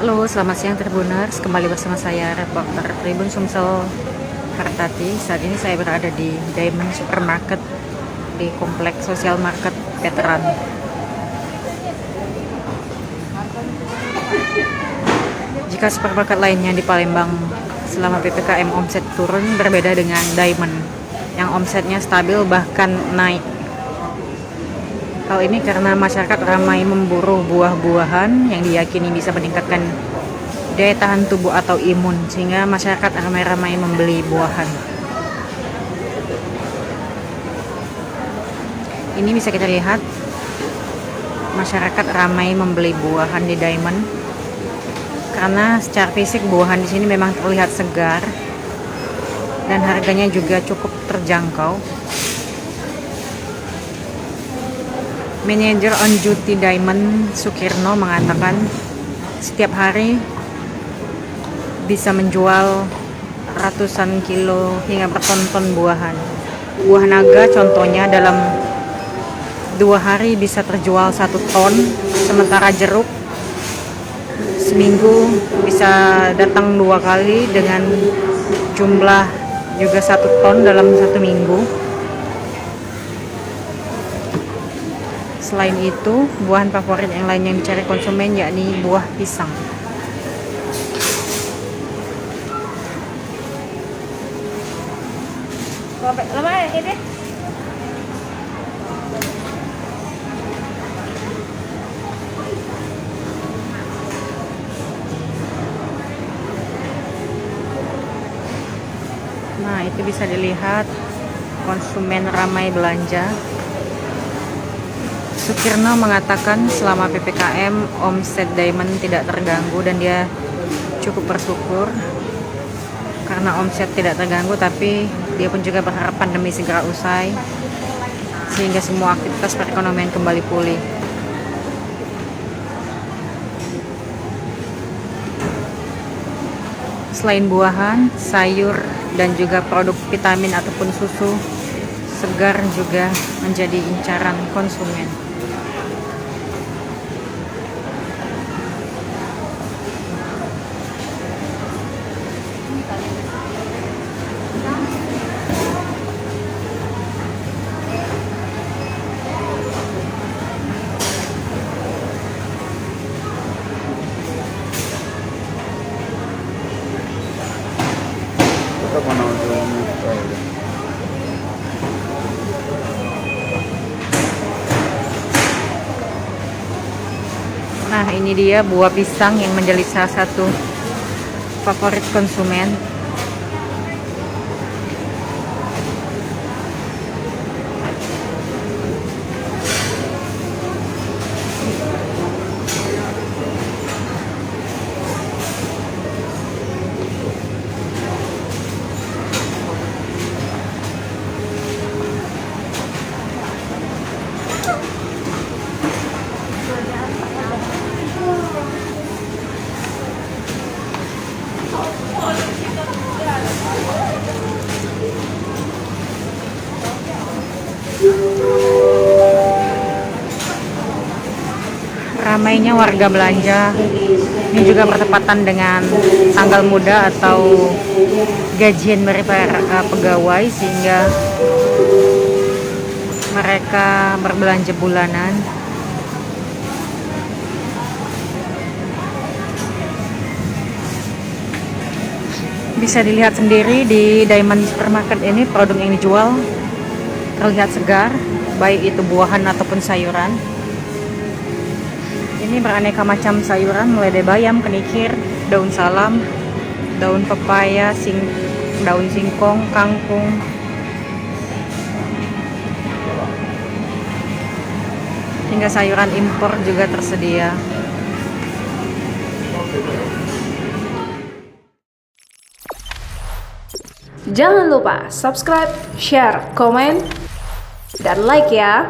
Halo, selamat siang Tribuners. Kembali bersama saya reporter Tribun Sumsel Kartati. Saat ini saya berada di Diamond Supermarket di Kompleks Sosial Market Veteran. Jika supermarket lainnya di Palembang selama PPKM omset turun, berbeda dengan Diamond yang omsetnya stabil bahkan naik. Hal ini karena masyarakat ramai memburu buah-buahan yang diyakini bisa meningkatkan daya tahan tubuh atau imun, sehingga masyarakat ramai-ramai membeli buahan. Ini bisa kita lihat, masyarakat ramai membeli buahan di Diamond karena secara fisik buahan di sini memang terlihat segar dan harganya juga cukup terjangkau. Manajer on duty Diamond Sukirno mengatakan setiap hari bisa menjual ratusan kilo hingga berton-ton buahan. Buah naga contohnya dalam 2 hari bisa terjual 1 ton, sementara jeruk seminggu bisa datang 2 kali dengan jumlah juga 1 ton dalam 1 minggu. Selain itu, buahan favorit yang lain yang dicari konsumen yakni buah pisang. Nah, itu bisa dilihat konsumen ramai belanja. Sukirno mengatakan selama PPKM omset Diamond tidak terganggu dan dia cukup bersyukur karena omset tidak terganggu, tapi dia pun juga berharap pandemi segera usai sehingga semua aktivitas perekonomian kembali pulih. Selain buahan, sayur dan juga produk vitamin ataupun susu segar juga menjadi incaran konsumen. Nah, ini dia buah pisang yang menjadi salah satu favorit konsumen. Ramainya warga belanja ini juga bertepatan dengan tanggal muda atau gajian dari para pegawai, sehingga mereka berbelanja bulanan. Bisa dilihat sendiri di Diamond Supermarket ini produk yang dijual terlihat segar, baik itu buahan ataupun sayuran. Ini beraneka macam sayuran mulai dari bayam, kenikir, daun salam, daun pepaya, daun singkong, kangkung, hingga sayuran impor juga tersedia. Jangan lupa subscribe, share, komen, dan like ya.